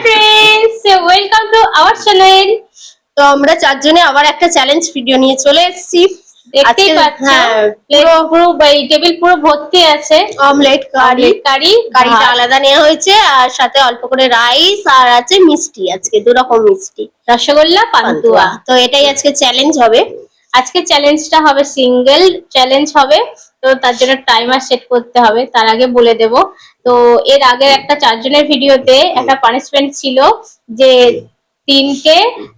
friends, welcome to our channel. তো আমরা চারজনে আবার একটা চ্যালেঞ্জ ভিডিও নিয়ে চলে এসেছি। দেখতেই পাচ্ছ পুরো টেবিল পুরো ভর্তি আছে অমলেট কারিটা ভাত, আলাদা নেওয়া হয়েছে আর সাথে অল্প করে রাইস আর আছে মিষ্টি, আজকে দু রকম মিষ্টি, রসগোল্লা, পান্তুয়া। তো এটাই আজকে চ্যালেঞ্জ হবে। আজকে চ্যালেঞ্জটা হবে সিঙ্গেল চ্যালেঞ্জ হবে, তো তার জন্য টাইমার সেট করতে হবে। তার আগে বলে দেব, তো এর আগের একটা চারজনের ভিডিওতে একটা পানিশমেন্ট ছিল যে তিনটে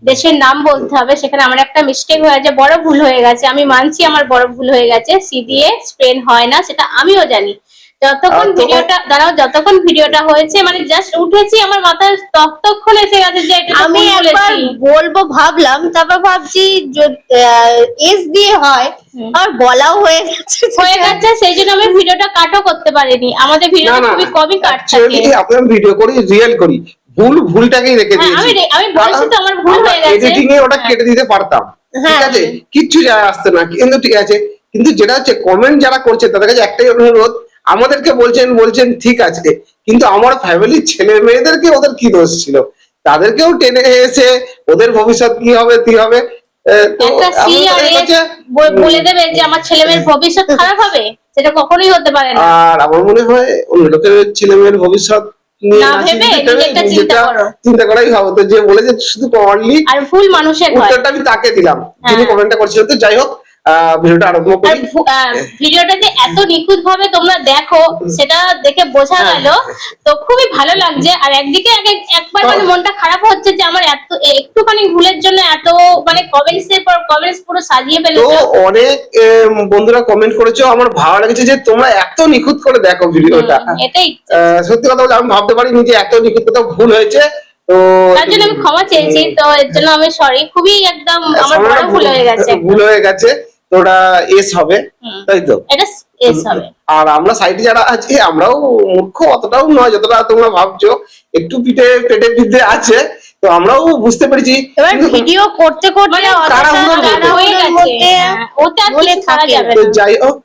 দেশের নাম বলতে হবে, সেখানে আমার একটা মিস্টেক হয়ে গেছে, বড় ভুল হয়ে গেছে। আমি মানছি আমার বড় ভুল হয়ে গেছে, সি দিয়ে স্পেন হয় না, সেটা আমিও জানি। যতক্ষণ ভিডিওটা হয়েছে মানে জাস্ট উঠেছি, আমার মাথায় ততক্ষণ এসে গেছে যে আমি একবার বলবো ভাবলাম, তারপর ভাবছি এস দিয়ে হয় আর বলাও হয়ে গেছে সেই জন্য আমি ভিডিওটা কাটও করতে পারিনি। আমাদের ভিডিওটা খুবই কমই কাট থাকে। আপনার ভিডিও করি রিয়েল করি, ভুলটাকেই রেখে দিয়েছি। আমি বলছি তো আমার ভুল হয়ে গেছে, এডিটিং এ ওটা কেটে দিতে পারতাম, ঠিক আছে, কিচ্ছু যায় আসতো না, কিন্তু ঠিক আছে। কিন্তু যেটা হচ্ছে কমেন্ট যারা করছে তাদের কাছে একটাই অনুরোধ, আমাদেরকে বলছেন ঠিক আছে, কিন্তু আমার ফ্যামিলির ছেলে মেয়েদেরকে ওদের কি দোষ ছিল, তাদেরকেও টেনে এসে ওদের ভবিষ্যৎ কি হবে বলে দেবে যে আমার ছেলে মেয়ের ভবিষ্যৎ খারাপ হবে, সেটা কখনোই হতে পারে না। আর আমার মনে হয় অন্য লোকের ছেলে মেয়ের ভবিষ্যৎ চিন্তা করাই ভালো। তো যে বলেছে শুধু আর ভুল মানুষের উত্তরটা আমি তাকে দিলাম, যিনি কমেন্টটা করছিলেন। তো যাই হোক, ভিডিওটা আরম্ভ করি। ভিডিওটাতে এত নিখুঁত ভাবে তোমরা দেখো, সেটা দেখে বোঝা গেল, তো খুবই ভালো লাগছে। আর একদিকে একবার মানে মনটা খারাপ হচ্ছে যে আমার এত একটুখানি ভুলের জন্য এত মানে কমেন্টস পুরো সাজিয়ে ফেলেছো। তো অনেক বন্ধুরা কমেন্ট করেছো, আমার ভালো লেগেছে যে তোমরা এত নিখুঁত করে দেখো ভিডিওটা। এটাই সত্যি কথা বলতে আমি ভাবতে পারিনি যে এত নিখুঁত কোথাও ভুল হয়েছে। তো তার জন্য আমি ক্ষমা চেয়েছি, তো এর জন্য আমি সরি, খুবই একদম আমার বড় ভুল হয়ে গেছে। তো ওটা এস হবে, তাই তো? এটা এস হবে। আর আমরা সাইডে যারা আছি আমরাও মূর্খ অতটাও নয় যতটা তোমরা ভাবছো, একটু পেটে বিদ্যে আছে। তো আমরাও বুঝতে পেরেছি, এবার ভিডিও করতে তো যাই হোক,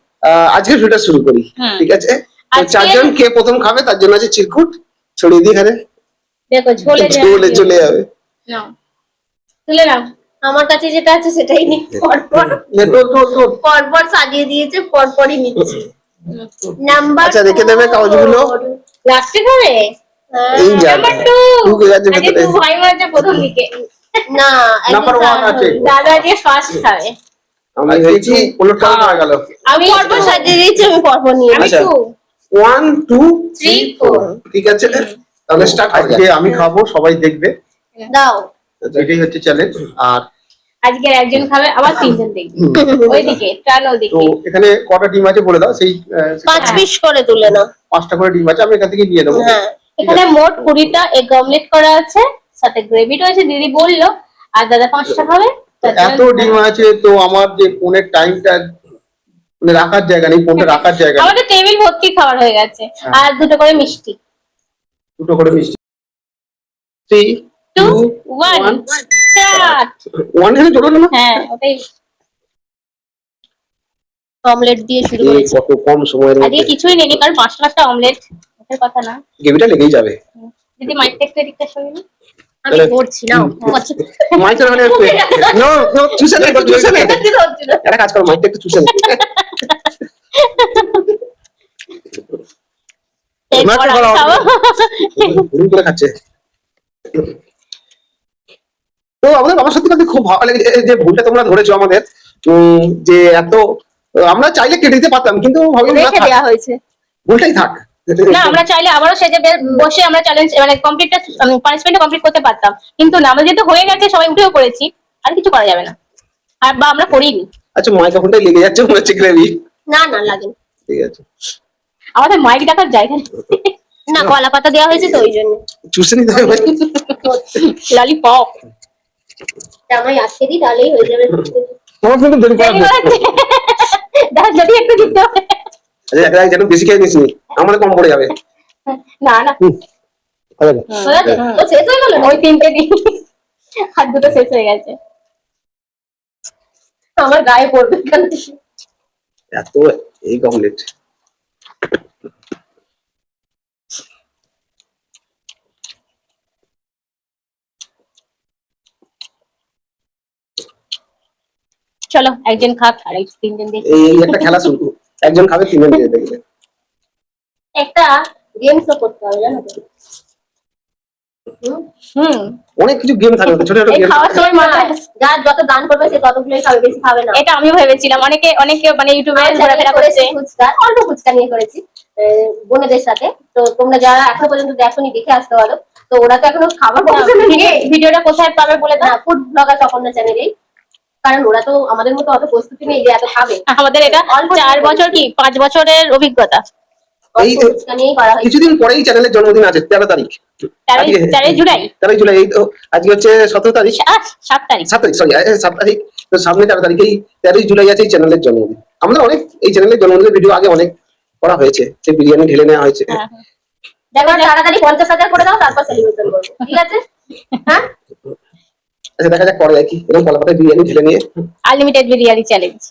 আজকে ভিডিওটা শুরু করি, ঠিক আছে? চারজন কে প্রথম খাবে তার জন্য আছে চিরকুট ছড়িয়ে দিই এখানে, দেখো চলে যাবে। তুলে নাও, আমার কাছে যেটা আছে সেটাই নি, পরপর সাজিয়ে দিয়েছে, পরপরই নিচ্ছি। নাম্বার আচ্ছা রেখে দেবে কাগজগুলো, লাস্টে খাবে। এই নাম্বার 2 ঢুকে গেছে ভিতরে। তুই ভাই মাঝে প্রথম দিকে না, নাম্বার 1 আছে, দাদা যে ফার্স্ট খাবে। আমি হয়েছি উলটপাল হয়ে গেল। আমি পরপর সাজিয়ে দিয়েছি, আমি পরপর নিয়ে। আচ্ছা 1 2 3 4, ঠিক আছে, তাহলে স্টার্ট করা যাক। আমি খাবো, সবাই দেখবে, দাও। এটাই হচ্ছে চ্যালেঞ্জ। আর আজকে একজন খাবে, আবার তিনজন দেখবে, ওইদিকে টান ওদিকে। তো এখানে কটা ডিম আছে বলে দাও, সেই 5 পিস করে তুলে নাও। 5টা করে ডিম আছে, আমি এখান থেকে নিয়ে নেবো। এখানে মোট 20টা এগ অমলেট করা আছে, সাথে গ্রেভি রয়েছে, দিদি বললো। আর দাদা 5টা খাবে। এত ডিম আছে, তো আমার যে ফোনের টাইমটা মানে রাখার জায়গা নেই, ফোনটা রাখার জায়গা নেই। আমাদের টেবিল ভর্তি খাবার হয়ে গেছে। আর 2টো করে মিষ্টি, 2টো করে মিষ্টি। 3 2 1 স্টার্ট। 1 এর জন্য না, হ্যাঁ ওটাই। অমলেট দিয়ে শুরু করেছি। কত কম সময়ের আজকে কিছুই নেই, কারণ 5টা অমলেট এর কথা না, গ্রেভিটা লেগেই যাবে। দিদি মাইকটা একটু এদিকটা সরিয়ে নিন। আমি করছি না, মাইকটা মানে নো চুষে নে, একটা কাজ করো, মাইকটা একটু চুষে নে। খাচ্ছে। তো আমাদের আমার সত্যি কথা খুব ভালো লেগেছে যে ভুলটা তোমরা ধরেছো আমাদের, যে এত আমরা চাইলে কেটে দিতে পারতাম, কিন্তু রেখে দেওয়া হয়েছে, ভুলটাই থাক। না আমরা চাইলে আবারও সেজে বসে আমরা চ্যালেঞ্জ মানে কমপ্লিটটা পানিশমেন্টটা কমপ্লিট করতে পারতাম, কিন্তু না, আমরা যেহেতু হয়ে গেছে, সবাই উঠেও করেছি, আর কিছু করা যাবে না, আর বা আমরা করিনি। আচ্ছা মাইক্রোফোনটাই লেগে যাচ্ছে মনে হচ্ছে গ্রেভি। না না লাগে, ঠিক আছে। আমাদের মাইক দেখার জায়গা না, কলা পাতা দেওয়া হয়েছে তো ওই জন্য চুষে নিতে হবে। ললিপপ আমায় আজকে দিই, তাহলেই হয়ে যাবে। তোমার কিন্তু দেরি করা যদি একটু দিতে হবে। আচ্ছা একটা যেন বেশি খেয়ে নিস নি, আমাদের কম পড়ে যাবে। না না শেষ হয়ে গেল, ওই 3টে দিই, আর 2টো শেষ হয়ে গেছে, আমার গায়ে পড়বে এত এই অমলেট। চলো একজন খাক আর এই তিনজন দেখি। এই একটা খেলা শুরু, একজন খাবে তিনজন দিয়ে দেখবে। একটা গেমস করতে হবে জানো তো। হুম? হুম অনেক কিছু গেম থাকে ওতে, ছোট ছোট এই গেম। খাওয়ার সময় মাথায় যার যত দান করবে সে ততগুলোই খাবে, বেশি খাবে না। এটা আমিও ভেবেছিলাম, অনেকে অনেকে মানে ইউটিউবে আমি ঘোরাফেরা করেছি করছে। ফুচকা, অল্প ফুচকা নিয়ে করেছি বোনেদের সাথে। তো তোমরা যারা এখনো পর্যন্ত দেখোনি দেখে আসতে পারো। তো ওরা তো এখনো খাবার ভিডিওটা কোথায় পাবে বলে দাও। ফুড ব্লগার তপন্যা চ্যানেলেই, কারণ ওরা তো আমাদের মতো অত প্রস্তুতি নেই যে এত খাবে। আমাদের এটা অল্প 4 বছর কি 5 বছরের অভিজ্ঞতা। এই অল্প ফুচকা নিয়েই করা হয়েছে। কিছুদিন পরেই চ্যানেলের জন্মদিন আছে, 13 তারিখ। 4 জুলাই 13 জুলাই, এই তো আজকে হচ্ছে 17 তারিখ, 7 তারিখ। 7 তারিখ, সরি 7 তারিখ। তো সামনে 13 তারিখেই 13 জুলাই আছে এই চ্যানেলের জন্মদিন। আমাদের অনেক এই চ্যানেলের জন্মদিনের ভিডিও আগে অনেক করা হয়েছে, যে বিরিয়ানি ঢেলে নেওয়া হয়েছে। হ্যাঁ, দেখো তাড়াতাড়ি 50,000 করে দাও, তারপর সেলিব্রেশন করবো, ঠিক আছে? হ্যাঁ, আচ্ছা দেখা যাক করা যায় কি, এরকম কলকাতায় বিরিয়ানি ঢেলে নিয়ে। Unlimited biryani challenge.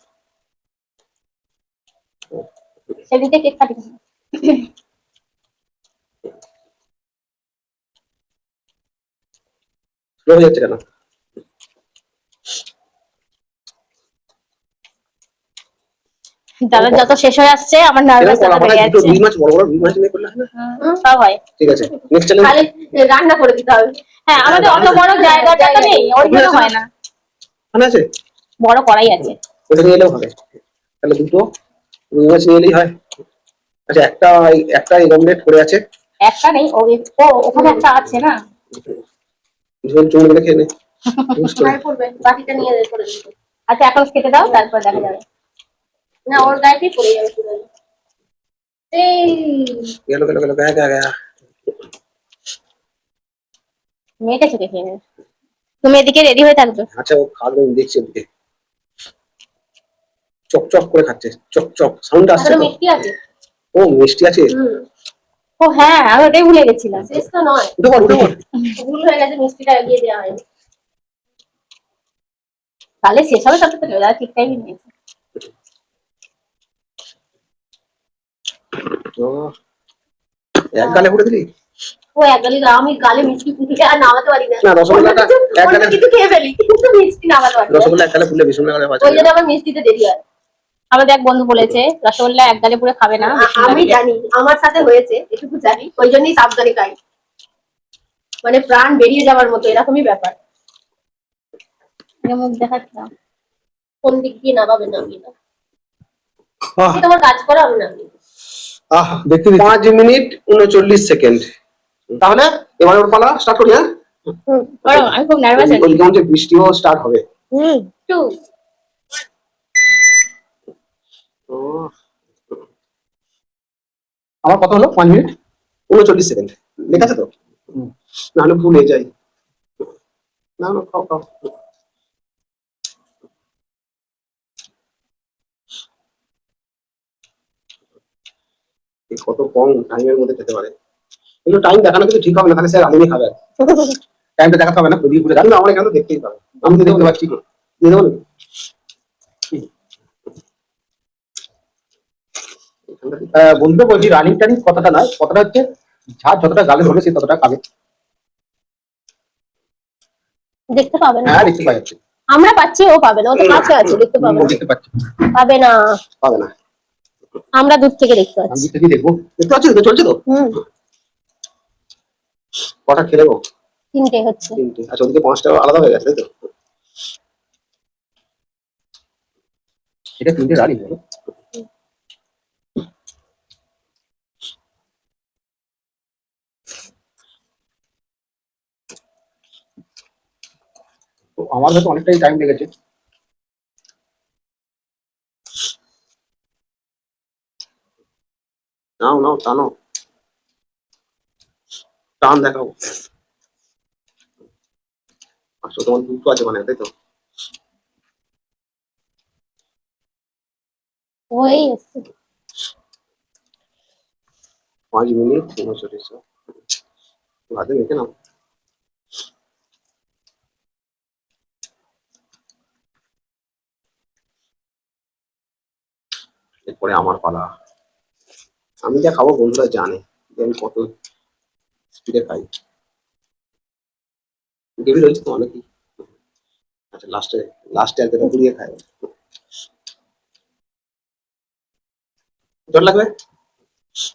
সেদিকে কেক কাটি। স্লো হয়ে যাচ্ছে কেন? দাদা যত শেষ হয়ে আসছে আমার নার্ভাস এরকম করা বেড়ে হয়, দুটো যাচ্ছে। রুই মাছ, বড় বড় রুই মাছ নিয়ে করলে হয় না? সব হয়। ঠিক আছে, নেক্সট চ্যালেঞ্জ। খালি রান্না করে দিতে হবে। হ্যাঁ আমাদের অত বড় জায়গাটা তো নেই, ওর জন্য হয় না। ওখানে আছে, বড় কড়াই আছে। ওটা নিয়ে এলেও হবে। তাহলে দুটো রুই মাছ নিয়ে এলেই হয়। আচ্ছা একটা এই অমলেট করে আছে, একটা নেই, ওখানে একটা আছে না। ঝোল চুমড়ে মিলে খেয়ে নে। কোথায় পড়বে? বাটিটা নিয়ে করে দিতে। আচ্ছা এখন খেতে দাও, তারপর দেখা যাবে। না, ওর গায়েতেই পড়ে যাবে পুরো। এই গেল গেল গেল, গায়া গায়া গায়া। মেয়েটা চোখে খেয়ে নেবে। তুমি এদিকে রেডি হয়ে থাকবে। আচ্ছা ও খাবে, আমি দেখছি ওদিকে চক চক করে খাচ্ছে, চক চক সাউন্ড আসছে এখনো তো। মিষ্টি আছে। ও মিষ্টি আছে। ও হ্যাঁ আমি ওটাই ভুলে গেছিলাম। শেষ তো নয়, উঠে পড় উঠে পড়। ভুল হয়ে গেছে, মিষ্টিটা এগিয়ে দেওয়া হয়নি। তাহলে শেষ হবে তত তো দাদা ঠিক টাইমই নিয়েছে। ও এক গালে পড়ে দিলি। ও একগালি, আমি গালে মিষ্টি ফুটিয়ে আর নামাতে পারি না। না, রসগোল্লাটা এক অন্য গালে- কিছু খেয়ে ফেলি, কিন্তু মিষ্টি নামাতে পারি না। রসগোল্লা এক গালে ফুললে ভীষণ লাগে ওই জন্য আমার মিষ্টিতে দেরি হয়। আমাদের এক বন্ধু বলেছে রসগোল্লা এক গালে পুরো খাবে না, আমি জানি, আমার সাথে হয়েছে, এটুকু জানি, ওই জন্যই সাবধানে খাই। মানে প্রাণ বেরিয়ে যাওয়ার মতো এরকমই ব্যাপার। মুখ দেখাচ্ছিলাম। কোন দিক দিয়ে নামাবে নামিয়ে দাও। আহ তুমি তোমার কাজ করো, আমি নামিয়ে দিই। আহ দেখতে দিচ্ছি। 5 মিনিট 39 সেকেন্ড। তাহলে এবার ওর পালা স্টার্ট করি। হ্যাঁ, করো, আমি খুব নার্ভাস আছি। ওই যে বৃষ্টিও স্টার্ট হবে। টু ও আমার কত হলো? 5 মিনিট। 39 সেকেন্ড লেখা আছে তো, নাহলে ভুলে যাই। না না, খাও খাও। এই কত কম টাইমের মধ্যে খেতে পারে, কিন্তু টাইম দেখানো কিন্তু ঠিক হবে না, তাহলে স্যার আলিমি খাবে। টাইমটা দেখাতে হবে না? ওদিকে ঘুরে জানি না, আমার এখানে তো দেখতেই পাবে। আমি তো দেখতে পাচ্ছি। দিয়ে দেবো নাকি? বন্ধু বলছি, রানিং টানিং কথাটা নয়, কথাটা হচ্ছে যার যতটা গালে ধরে সে ততটা খাবে। দেখতে পাবে না। হ্যাঁ দেখতে পাওয়া যাচ্ছে। আমরা পাচ্ছি, ও পাবে না, ও তো কাছে আছে, দেখতে পাবে না। দেখতে পাচ্ছি। পাবে না, পাবে না। আমরা দূর থেকে দেখতে আমি পাচ্ছি। দেখতে দেখবো। দেখতে পাচ্ছিস তো, চলছে তো। কটা খেলে গো? 3টে হচ্ছে। 3টে। আচ্ছা ওদিকে 5টা আলাদা হয়ে গেছে তাই তো। এটা 3টে রানিং বলো। তো আমার হয়তো অনেকটাই টাইম লেগেছে। নাও নাও, টানো, টান দেখাও। আচ্ছা তোমার দুটো আছে মানে, তাই তো। ওই এসছে। 5 মিনিট 39। ভাতে মেখে নাও। এরপরে আমার পালা। আমি যা খাবো বন্ধুরা জানে যে আমি কত স্পিডে খাই। গ্রেভি রয়েছে তো অনেকই। আচ্ছা লাস্টে লাস্টে আর যেটা পুড়িয়ে খায়। জল লাগবে?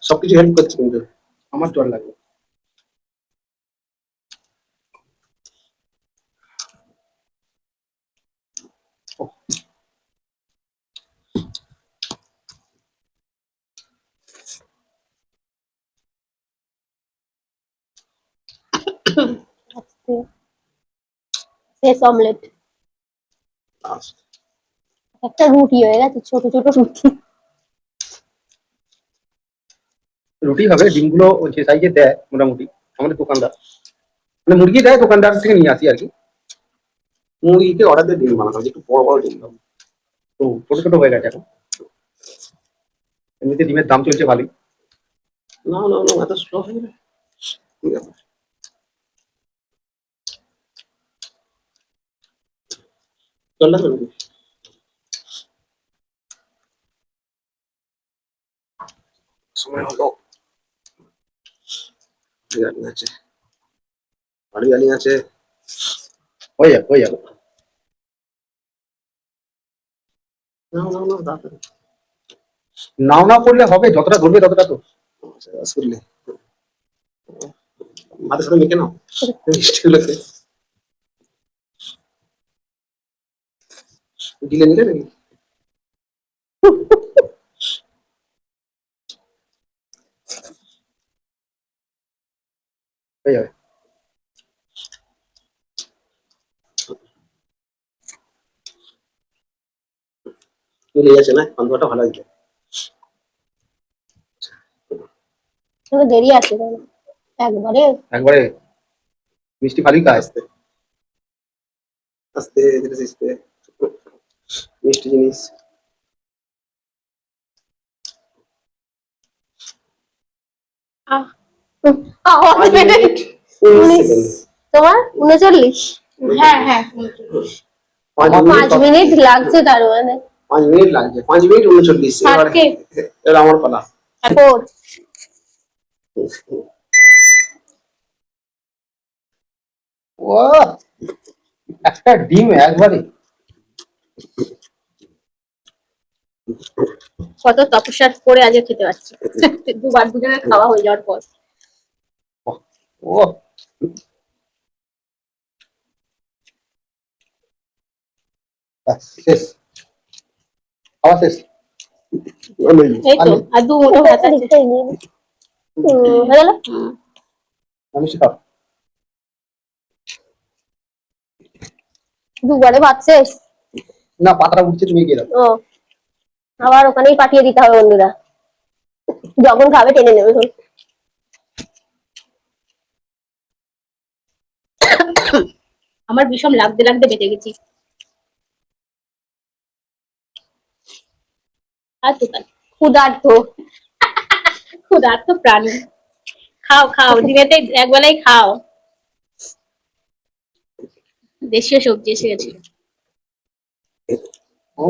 সবকিছু হেল্প করছে কিন্তু আমার জল লাগবে। শেষ অমলেট। একটা রুটি হয়ে গেছে, ছোট ছোট রুটি। রুটি হবে, ডিমগুলো ওই যে সাইজে দেয় মোটামুটি আমাদের দোকানদার, মানে মুরগি দেয় দোকানদার থেকে নিয়ে আসি আর কি। মুরগিকে অর্ডার দিয়ে ডিম বানানো হয়, একটু বড় বড় ডিম দাও। তো ছোট ছোট হয়ে গেছে এখন, এমনিতে ডিমের দাম চলছে ভালোই। না না না, এত স্লো হয়ে গেলে ঠিক আছে। জল লাগবে নাকি? সময় হলো। গাড়ি আছে, গাড়ি আছে। হয়ে যাবে হয়ে যাবে। না না না, তাড়াতাড়ি। নাও না করলে হবে, যতটা ধরবে ততটা তো। আসলে মাথার সাথে মেখে নাও মিষ্টিগুলোকে। গিলে নিলে নাকি? হয়ে যাবে। মিলে যাচ্ছে না, গন্ধটা ভালো হয়েছে। দেরি আছে তাহলে। একবারে একবারে মিষ্টি ভালোই খায়। আস্তে আস্তে ধীরে আস্তে, মিষ্টি জিনিস। আওয়াজ 5 বেড়ে মিনিট 19 19। সেকেন্ড। তোমার 39? হ্যাঁ হ্যাঁ 5 মিনিট লাগছে তার মানে। 5 মিনিট লাগছে, 5 মিনিট 39। ষাটকে। এবার আমার পালা। 4। ও একটা ডিম একবারে। কত তপস্যা করে আজকে খেতে পারছি। দুবার দুজনের খাওয়া হয়ে যাওয়ার পর। ও ব্যাস, শেষ, খাওয়া শেষ। এই তো আর দু মুঠো ভাত আছে। হয়ে গেল। মিষ্টি খাও। দুবারে ভাত শেষ। না পাতাটা উঠছে, তুমি গিয়ে দাও। ও, আবার ওখানেই পাঠিয়ে দিতে হবে বন্ধুরা, যখন খাবে টেনে নেবে। আমার বিষম লাগতে লাগতে বেঁচে গেছি। আর তো তাই ক্ষুধার্ত। ক্ষুধার্ত প্রাণী। খাও খাও, দিনেতে একবেলাই খাও। দেশীয় সবজি এসে গেছে। ও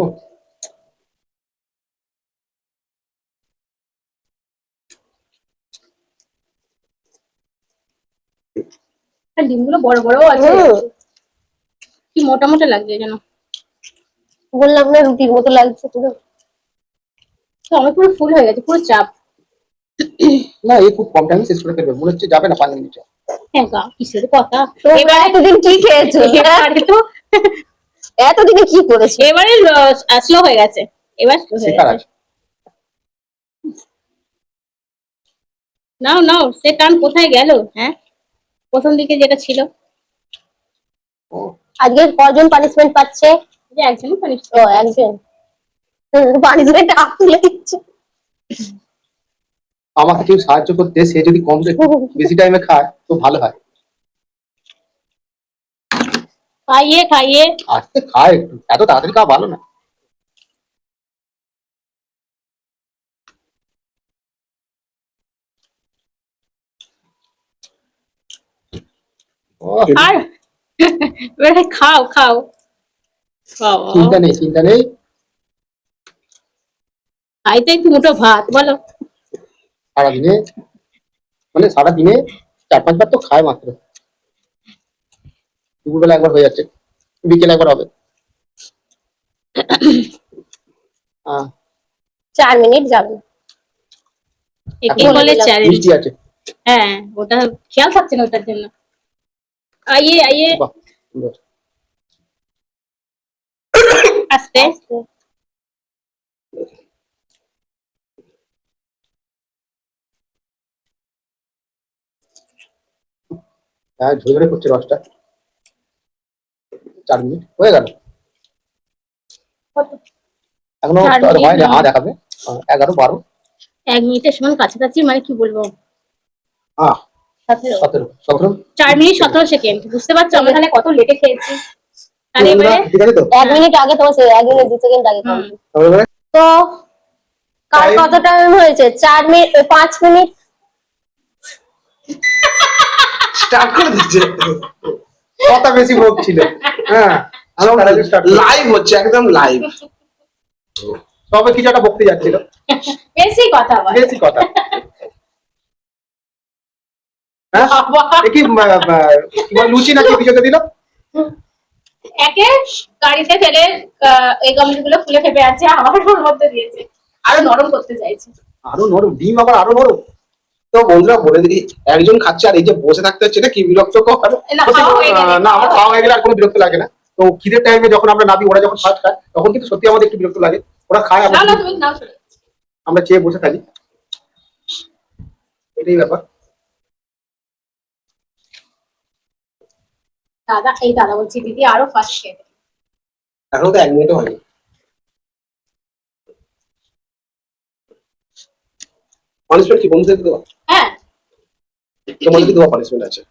আর ডিমগুলো বড় বড় আছে, কি মোটা মোটা লাগছে যেন। বললাম না রুটির মতো লাগছে পুরো। তো আমার পুরো ফুল হয়ে গেছে, পুরো চাপ। না, এই খুব কম টাইমে শেষ করে ফেলবে মনে হচ্ছে, যাবে না 5 মিনিটে। হ্যাঁ গা, কিসের কথা। তোমরা এতদিন কি খেয়েছো? এবারে তো এতদিনে কি করেছো? এবারে স্লো হয়ে গেছে, এবার স্লো হয়ে শেখার গেছে। আছে। নাও নাও, সে টান কোথায় গেল? হ্যাঁ, প্রথম দিকে যেটা ছিল। ও আজকে কজন পানিশমেন্ট পাচ্ছে? যে একজনই পানিশ ও একজন। পানিশমেন্ট আপ তুলে দিচ্ছে। আমাকে কেউ সাহায্য করতে, সে যদি কম বেশি টাইমে খায় তো ভালো হয়। খাইয়ে খাইয়ে। আজকে খায় একটু, এত তাড়াতাড়ি খাওয়া ভালো না। ও আর এবারে খাও খাও বাবা, চিন্তা নেই চিন্তা নেই। খাইতে একটু মুঠো ভাত বলো। সারাদিনে, মানে সারাদিনে 4-5 বার তো খায় মাত্র। দুপুরবেলা একবার হয়ে যাচ্ছে, বিকেলে একবার হবে। হ্যাঁ 4 মিনিট যাবে। একে এখন বলে চ্যালেঞ্জ। মিষ্টি আছে। হ্যাঁ, ওটা খেয়াল থাকছে না ওটার জন্য। আইয়ে আইয়ে বাহ সুন্দর। আস্তে। হ্যাঁ ঝরে করছে রসটা। 4 মিনিট হয়ে গেল। এখনো 4 মিনিট হয়নি, নয়। দেখাবে 11 12 1 মিনিটের সমান কাছাকাছি, মানে কি বলবো, 17 17 4 মিনিট 17 সেকেন্ড। বুঝতে পারছো আমরা তাহলে কত লেটে খেয়েছি। তাহলে এবারে ঠিক আছে তো 1 মিনিট আগে তোমার 1 মিনিট 2 সেকেন্ড আগে হুম, complete। তাহলে তো কার Time? কত টাইম হয়েছে? 4 মিনিট 5 মিনিট। স্টার্ট করে দিচ্ছে, কথা বেশি ভোগ ছিল। হ্যাঁ আমরা তার আগে স্টার্ট লাইভ হচ্ছে, একদম লাইভ। তবে কিছু একটা বকতে যাচ্ছিল, বেশি কথা বলে। বেশি কথা। হ্যাঁ বাবা। এ কি কি বল, লুচি নাকি কিছুতে দিল? একে গাড়িতে ফেলে এই গমগুলো ফুলে ফেপে আছে, আবার ওর মধ্যে দিয়েছে, আরো নরম করতে চাইছে। আরো নরম ডিম, আবার আরো নরম। তো বন্ধুরা বলে দিই, একজন খাচ্ছে আর এই যে বসে থাকতে হচ্ছে, এটা কি বিরক্তকর। না, খাওয়া হয়ে গেলে, না আমার খাওয়া হয়ে গেলে আর কোনো বিরক্ত লাগে না। তো খিদের টাইমে যখন আমরা নাবি, ওরা যখন ফার্স্ট খায় তখন কিন্তু সত্যি আমাদের একটু বিরক্ত লাগে। ওরা খায়, না না আমরা তুমি নাও শুনে। আমরা চেয়ে বসে থাকি, এটাই ব্যাপার। দাদা বলছি দিদি আরো ফাস্ট খেয়ে দে। এখনো তো 1 মিনিটও হয়নি। পানিশমেন্ট কি বন্ধুদেরকে দেওয়া? হ্যাঁ, তোমাদের কি দেওয়া পানিশমেন্ট আছে?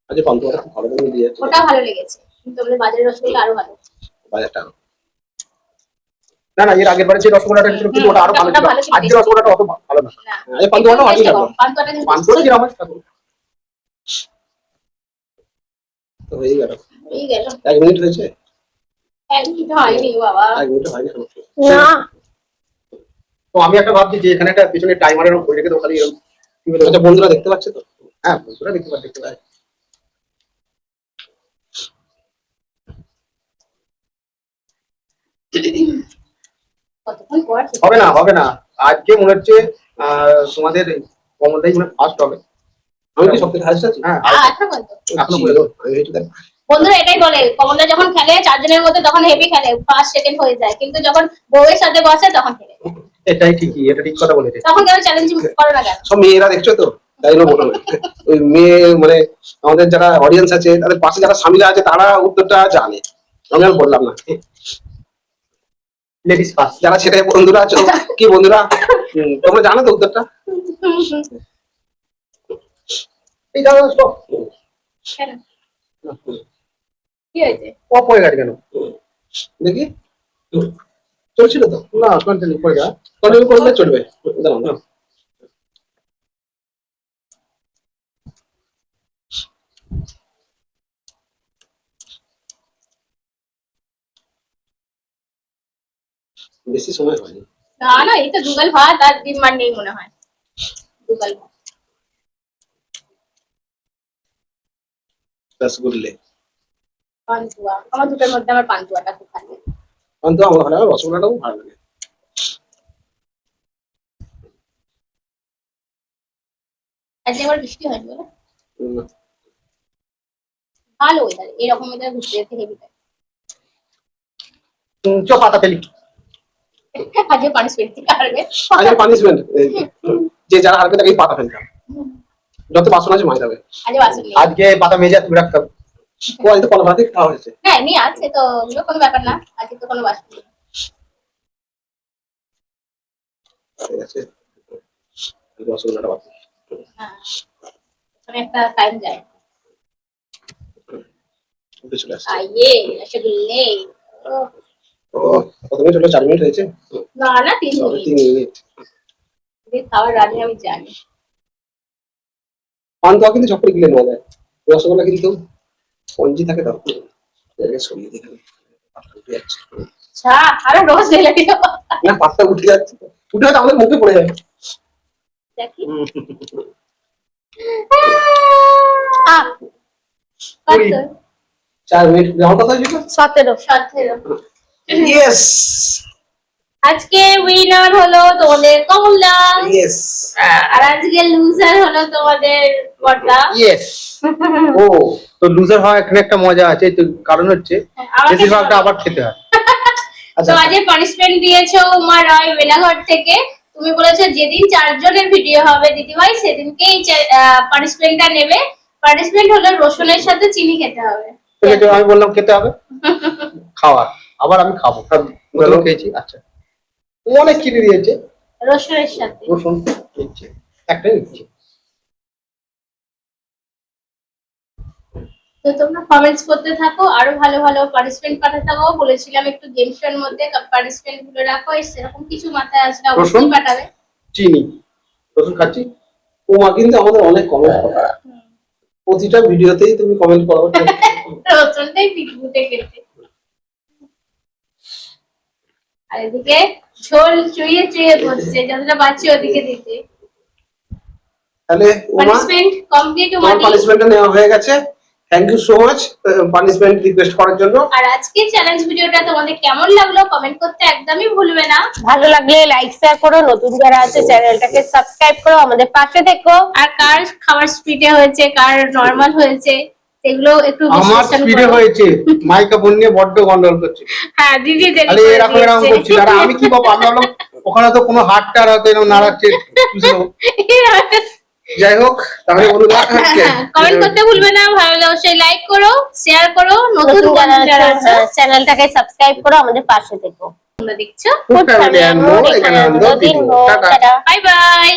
আজকে পান্তুয়াটা খুব ভালো করে দিয়ে যাচ্ছে, ওটা ভালো লেগেছে, কিন্তু আমাদের বাজারের রসগোল্লা আরো ভালো। বাজারটা। না না, এর আগের বারে যে রসগোল্লাটা ছিল কিন্তু ওটা আরো ভালো ছিল। ভালো ছিল, আজকে রসগোল্লাটা অত ভালো না। না আজকে পান্তুয়াটা ভালোই লাগলো। পান্তুয়াটা কিন্তু পান্তুয়াটা যেরকম আছে তো হয়ে গেল। এই গেল। 1 মিনিট হয়েছে? 1 মিনিট হয়নি বাবা। 1 মিনিট হয়নি এখনো। না তো আমি একটা ভাবছি যে এখানে একটা পিছনে টাইমার এরকম করে রেখে তো খালি এরকম কি বলে, আচ্ছা বন্ধুরা দেখতে পাচ্ছে তো? হ্যাঁ বন্ধুরা দেখতে পায়। কতক্ষণ পর খেতে হবে না পেরেছি। হবে না, আজকে মনে হচ্ছে তোমাদের কমলটাই মনে ফার্স্ট হবে। আমি কি সবথেকে হাসি আছি? হ্যাঁ এখনো পর্যন্ত। এখনো ছিল, পর্যন্ত। আমি একটু দেখ। বন্ধুরা এটাই বলে, কমলদা যখন খেলে 4 জনের মধ্যে তখন হেভি খেলে, ফার্স্ট সেকেন্ড হয়ে যায়, কিন্তু যখন বউয়ের সাথে বসে তখন খেলে। এটাই ঠিকই, এটা ঠিক কথা বলেছে। তখন কেন চ্যালেঞ্জ করো না কেন? সব মেয়েরা দেখছো তো, তাই জন্য বলো না। ওই মেয়ে মানে আমাদের যারা অডিয়েন্স আছে, তাদের পাশে যারা স্বামীরা আছে, তারা উত্তরটা জানে, আমি আর বললাম না। Ladies first. যারা সেটাই বন্ধুরা আছো, কি বন্ধুরা, তোমরা জানো তো উত্তরটা। এই দাদা স্টপ। কেন? কি হয়েছে? অফ হয়ে গেছে কেন? দেখি চলছিল তো, না কন্টিনিউ করে যা। কন্টিনিউ করলে চলবে। দাঁড়াও না, বেশি সময় হয়নি। না না, এই তো দুগাল ভাত আর ডিম মান নেই মনে হয়। দুগাল ভাত। রসগোল্লে পান্তুয়া, আমার দুটোর মধ্যে আমার পান্তুয়াটা খুব ভালো লাগে। কিন্তু আমার ভালো লাগে, রসগোল্লাটাও ভালো লাগে। আজকে আবার বৃষ্টি হয়নি বলো? উম, ভালো ওয়েদার, এরকম ওয়েদার ঘুরতে যেতে হেভি লাগে। চ পাতা ফেলি। আজকে পানিশমেন্ট দিতে পারবে। আজকে পানিশমেন্ট, যে যারা হারবে তাকে পাতা ফেলতে হবে, যত বাসন আছে মাঝে যাবে। আজকে বাসন নেই। আজকে পাতা মেজে তুই রাখতে হবে। ও আজকে কলা ভাতে খাওয়া হয়েছে। হ্যাঁ এমনি আছে তো, ওগুলো কোনো ব্যাপার না, আজকে তো কোনো বাসন নেই। ঠিক আছে, রসগোল্লাটা বাকি। হ্যাঁ, ওখানে একটা টাইম যায়। উঠে চলে আসছে। আইয়ে রসগোল্লে। ও, ও কত মিনিট হলো? 4 মিনিট হয়েছে। না না 3 তবে মিনিট। 3 মিনিট। এই খাবার রাধে আমি জানি। পান্তুয়া কিন্তু ঝপড়ে গিলে নেওয়া যায়, রসগোল্লা কিন্তু স্পঞ্জি থাকে তো, এটাকে সরিয়ে দিতে হবে। পাতা উঠে যাচ্ছে। আচ্ছা, আরো রোজ ঢেলে দিও। না পাতা উঠে যাচ্ছে, উঠে হয়তো আমাদের মুখে পড়ে যাবে। দেখি। হুম। আহ, কুড়ি। 4 মিনিট আমার কথা ছিল 17। 17। ইয়েস আজকে উইনার হলো তোমাদের কমলা, ইয়েস আর আজকে লুজার হলো তোমাদের বড়দা। ইয়েস। ও তো লুজার হয় এখানে একটা মজা আছে, তো কারণ হচ্ছে আমাকে বেশিরভাগটা আবার খেতে হয়। তো আচ্ছা আজকে পানিশমেন্ট দিয়েছো উমা রয় বেলাঘর থেকে। তুমি বলেছো যেদিন 4 জনের ভিডিও হবে দিদিভাই সেদিনকেই পানিশমেন্টটা নেবে। পানিশমেন্ট হলো রসুনের সাথে চিনি খেতে হবে। ঠিক আছে, আমি বললাম খেতে হবে, খাওয়ার আবার আমি খাবো। বলো খেয়েছি। আচ্ছা ও অনেক চিনি দিয়েছে, রসুনের সাথে। রসুন নিচ্ছে, একটাই নিচ্ছে। তো তোমরা কমেন্টস করতে থাকো, আরো ভালো ভালো পানিশমেন্ট পাঠাতে থাকো। বলেছিলাম একটু গেম শোর মধ্যে পানিশমেন্ট গুলো রাখো, সেরকম কিছু মাথায় আসলে অবশ্যই রসুন? পাঠাবে। চিনি রসুন খাচ্ছি। ও মা কিন্তু আমাদের অনেক কমেন্ট করে প্রতিটা ভিডিওতেই তুমি কমেন্ট করো রসুনটাই পিটবুটে খেতে। আর এদিকে ঝোল চুইয়ে চুইয়ে পড়ছে, যতটা পাচ্ছি ওদিকে দিতে। তাহলে ওমা পানিশমেন্ট কমপ্লিট তোমার উমাদি। পানিশমেন্টটা নেওয়া হয়ে গেছে। Thank you so much punishment request করার জন্য। আর আজকে চ্যালেঞ্জ ভিডিওটা তোমাদের কেমন লাগলো কমেন্ট করতে একদমই ভুলবে না। ভালো লাগলে লাইক শেয়ার করো, নতুন যারা আছে চ্যানেলটাকে সাবস্ক্রাইব করো, আমাদের পাশে থেকো। আর কার খাবার স্পিডে হয়েছে কার নরমাল হয়েছে সেগুলো একটু আমার বিশ্লেষণ স্পিডে করো। হয়েছে, মাইকা বোন নিয়ে বড্ড গন্ডগোল করছে। হ্যাঁ দিদি দেরি আরে করে এরকম এরকম দিয়েছে। করছিল, আর আমি কি বাবা, আমি ভাবলাম ওখানে তো কোনো হাটটার হয়তো এরকম নাড়াচ্ছে বুঝলো। যাই হোক তাহলে বন্ধুরা কমেন্ট করতে ভুলবে না, ভালো লাগলে অবশ্যই লাইক করো, শেয়ার করো, নতুন নতুন বন্ধু যারা যারা আছে আছে চ্যানেলটাকে সাবস্ক্রাইব করো, আমাদের পাশে থেকো। তোমরা দেখছো। ফুড ফ্যামিলি অ্যান্ড মোর এখানে এখানে আনন্দ দিন টাটা। টাটা। Bye bye.